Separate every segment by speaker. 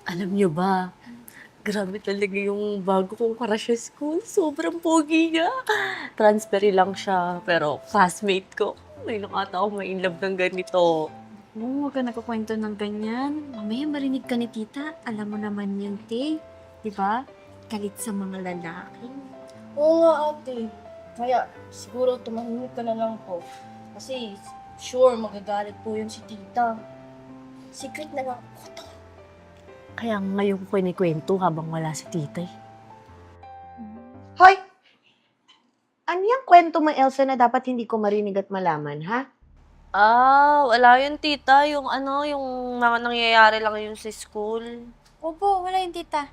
Speaker 1: Alam niyo ba, grabe talaga yung bago kong crush sa school. Sobrang pogi niya. Transferee lang siya, pero classmate ko. Ngayon lang ata ako ma-inlove ng ganito.
Speaker 2: Oo, huwag ka nagkukwento ng ganyan. Mamaya marinig ka ni tita. Alam mo naman yun, te. Di ba? Galit sa mga lalaki.
Speaker 3: Oo nga ate. Kaya siguro tumahimik ka na lang po. Kasi sure magagalit po yun si tita. Secret na lang po to.
Speaker 1: Kaya ngayon ko kinikwento habang wala si tita eh.
Speaker 4: Hoy! Ano yung kwento mo, Elsa, na dapat hindi ko marinig at malaman, ha?
Speaker 1: Wala yun tita. Yung yung mga nangyayari lang yun sa school.
Speaker 2: Opo, wala yung tita.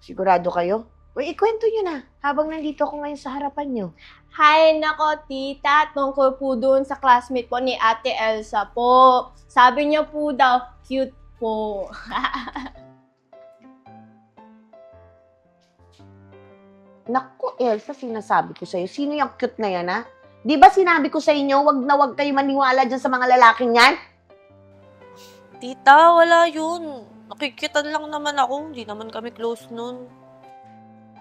Speaker 4: Sigurado kayo? Uy, ikwento nyo na habang nandito ako ngayon sa harapan nyo.
Speaker 3: Hay nako tita, tungkol po doon sa classmate po ni Ate Elsa po. Sabi niya po daw, cute po.
Speaker 4: Naku, Elsa, sinasabi ko sa'yo. Sino yung cute na yan, ha? Di ba sinabi ko sa inyo, wag na wag kayo maniwala dyan sa mga lalaking yan?
Speaker 1: Tita, wala yun. Nakikitan lang naman ako. Hindi naman kami close nun.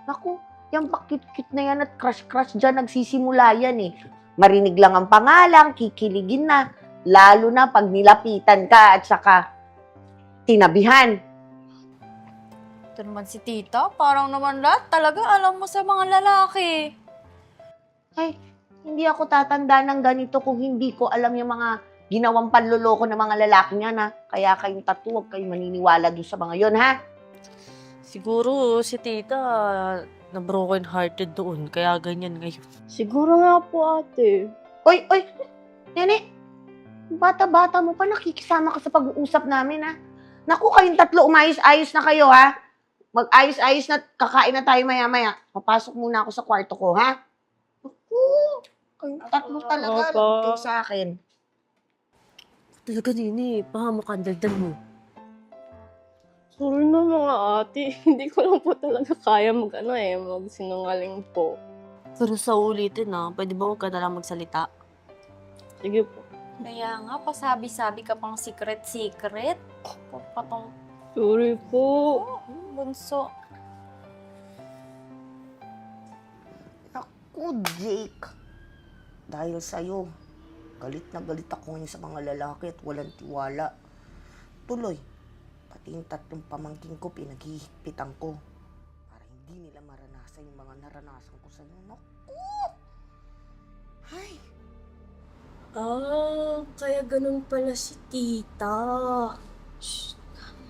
Speaker 4: Naku, yung pakit-kit na yan at crush-crush dyan, nagsisimula yan eh. Marinig lang ang pangalan, kikiligin na. Lalo na pag nilapitan ka at saka tinabihan.
Speaker 2: Ito naman si tita. Parang naman lahat talaga alam mo sa mga lalaki.
Speaker 4: Ay, hindi ako tatanda ng ganito kung hindi ko alam yung mga ginawang panloloko ng mga lalaki niyan, ha? Kaya kayong tatlo, huwag kayong maniniwala doon sa mga yon, ha?
Speaker 1: Siguro si tita na broken hearted doon. Kaya ganyan ngayon.
Speaker 3: Siguro nga po ate.
Speaker 4: Oy, nene, bata-bata mo pa, nakikisama ka sa pag-uusap namin, ha? Naku, kayong tatlo, umayos-ayos na kayo, ha? Mag-ayos-ayos na, kakain na tayo maya-maya. Papasok muna ako sa kwarto ko, ha? Naku, kayong tatlo talaga,
Speaker 3: Opo.
Speaker 4: lang kayo sa akin.
Speaker 1: Talaga nini, pahamak ang daldal mo.
Speaker 3: Sorry na mga ate. Hindi ko lang po talaga kaya magsinungaling po.
Speaker 1: Pero sa ulitin pwede ba huwag ka na lang magsalita?
Speaker 3: Sige po.
Speaker 2: Kaya nga, pasabi-sabi ka pang secret-secret. Patong
Speaker 3: Sorry po.
Speaker 2: bunso.
Speaker 4: Naku, Jake. Dahil sa'yo, galit na galit ako ngayon sa mga lalaki at walang tiwala. Tuloy, pati yung tatlong pamangking ko, pinaghihigpitan ko. Para hindi nila maranasan yung mga naranasan ko sa'yo. Naku! Ay,
Speaker 3: Kaya ganun pala si tita.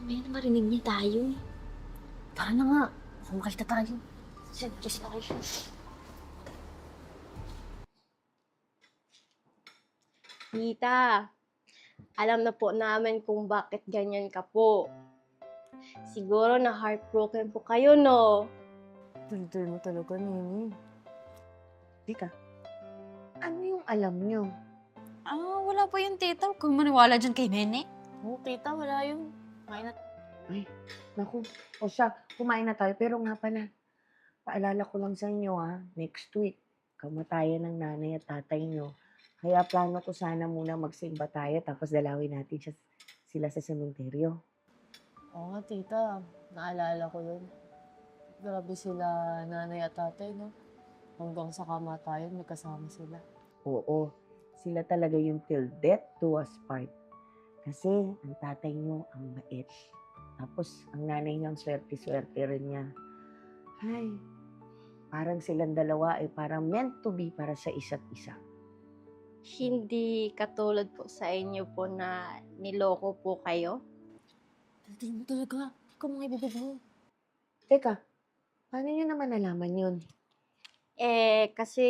Speaker 2: May marinig niya tayo.
Speaker 1: Tara na nga, kumakita tayo. Just na kayo.
Speaker 3: Tita, alam na po namin kung bakit ganyan ka po. Siguro na heartbroken po kayo, no?
Speaker 1: Daldal mo talaga nini.
Speaker 4: Dika, ano yung alam nyo?
Speaker 2: Wala po yung tita. Huwag kang maniwala dyan kay Nene.
Speaker 1: Oo tita, wala yun. Kain na.
Speaker 4: Naku, o siya, kumain na tayo. Pero nga pala, paalala ko lang sa inyo, next week, kamatayan ng nanay at tatay nyo. Kaya plano ko sana muna magsimba tayo tapos dalawin natin sila sa sementeryo.
Speaker 1: Oo nga tita, naalala ko yun. Grabe sila nanay at tatay, no? Hanggang sa kamatayan, magkasama sila.
Speaker 4: Oo, sila talaga yung till death do us part. Kasi ang tatay nyo ang bait. Tapos ang nanay niya ang swerte-swerte rin niya. Ay, parang silang dalawa ay parang meant to be para sa isa't isa.
Speaker 3: Hindi katulad po sa inyo po na niloko po kayo.
Speaker 1: Daldal mo talaga. Ikaw mga ibibig mo.
Speaker 4: Teka, paano nyo naman nalaman yun?
Speaker 3: Kasi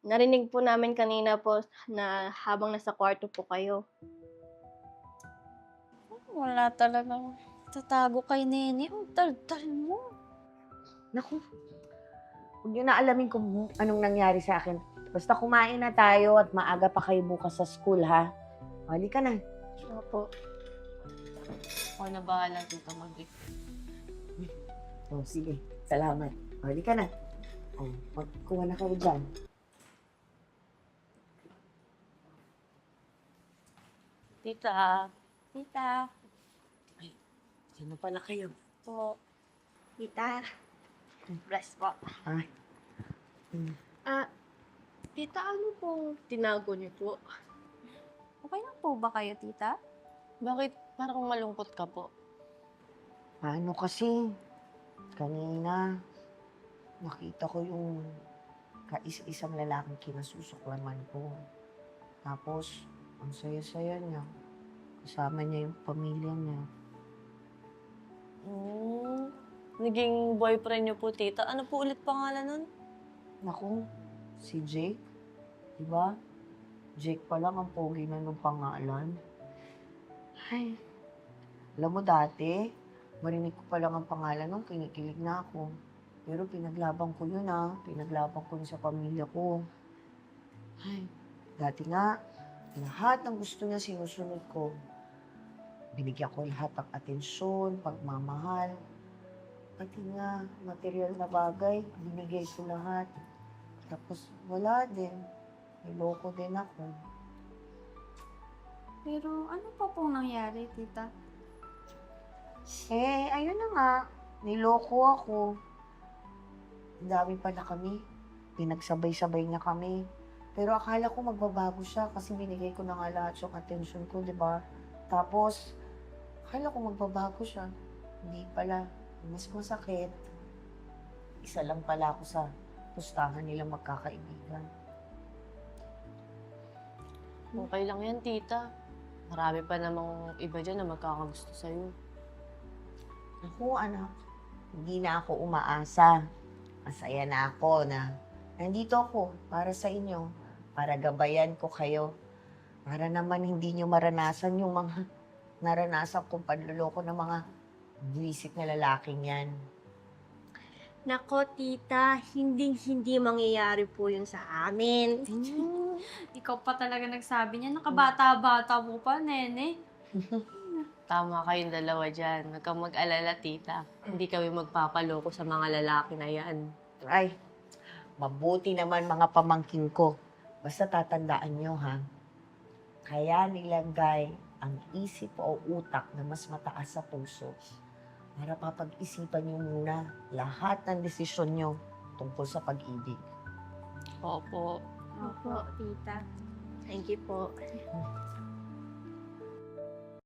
Speaker 3: narinig po namin kanina po na habang nasa kwarto po kayo.
Speaker 2: Wala talagang tatago kay Nene. Ang daldal mo.
Speaker 4: Naku, huwag nyo na alamin kung anong nangyari sa akin. Basta kumain na tayo at maaga pa kayo bukas sa school, ha? Hali ka na.
Speaker 3: Opo.
Speaker 1: Ako na bahala dito mag-gift.
Speaker 4: Oh, sige. Salamat. Hali ka na. Oh, magkuha na kayo dyan.
Speaker 1: Tita,
Speaker 2: Tita.
Speaker 4: Sino pala kayo?
Speaker 3: Po, tita. Bless po.
Speaker 4: Ay.
Speaker 3: Ah, tita, ano pong tinago niyo po?
Speaker 2: Okay lang po ba kayo, tita?
Speaker 1: Bakit parang malungkot ka po?
Speaker 4: Ano kasi, kanina, nakita ko yung kaisa-isang lalaking kinasusuklaman ko. Tapos, ang saya-saya niya. Kasama niya yung pamilya niya.
Speaker 1: Naging boyfriend niyo po, tita. Ano po ulit pangalan nun?
Speaker 4: Naku, si Jake. Diba? Jake pa lang ang pogi na nung pangalan. Ay, alam mo dati, marinig ko pa lang ang pangalan nung kinikilig na ako. Pero pinaglaban ko yun Pinaglaban ko yun sa pamilya ko. Ay, dati nga, lahat ng gusto niya sinusunod ko. Binigyan ko lahat ng atensyon, pagmamahal. Pati nga, material na bagay, binigay ko lahat. Tapos wala din. Niloko din ako.
Speaker 2: Pero ano pa pong nangyari, tita?
Speaker 4: Ayun na nga. Niloko ako. Ang dami pala kami. Pinagsabay-sabay na kami. Pero akala ko magbabago siya kasi binigay ko na nga lahat yung attention ko, di ba? Tapos, akala ko magbabago siya. Hindi pala. Mas masakit. Isa lang pala ako sa pustahan nilang magkakaibigan.
Speaker 1: Okay lang yan, tita. Marami pa namang iba dyan na magkakagusto sa'yo.
Speaker 4: Ako, anak, hindi na ako umaasa. Masaya na ako na nandito ako para sa inyo, para gabayan ko kayo, para naman hindi nyo maranasan yung mga naranasan kong panluloko ng mga buwisit na lalaking yan.
Speaker 3: Nako, tita, hindi mangyayari po yun sa amin.
Speaker 2: Ikaw pa talaga nagsabi niya. Nakabata-bata mo pa, nene.
Speaker 1: Tama kayong dalawa dyan. Huwag kang mag-alala, tita. Hindi kami magpapaloko sa mga lalaki na yan.
Speaker 4: Ay, mabuti naman mga pamangkin ko. Basta tatandaan nyo, ha? Kaya nilagay ang isip o utak na mas mataas sa puso para papag-isipan nyo muna lahat ng desisyon nyo tungkol sa pag-ibig.
Speaker 1: Opo.
Speaker 2: Opo, tita.
Speaker 3: Thank you po.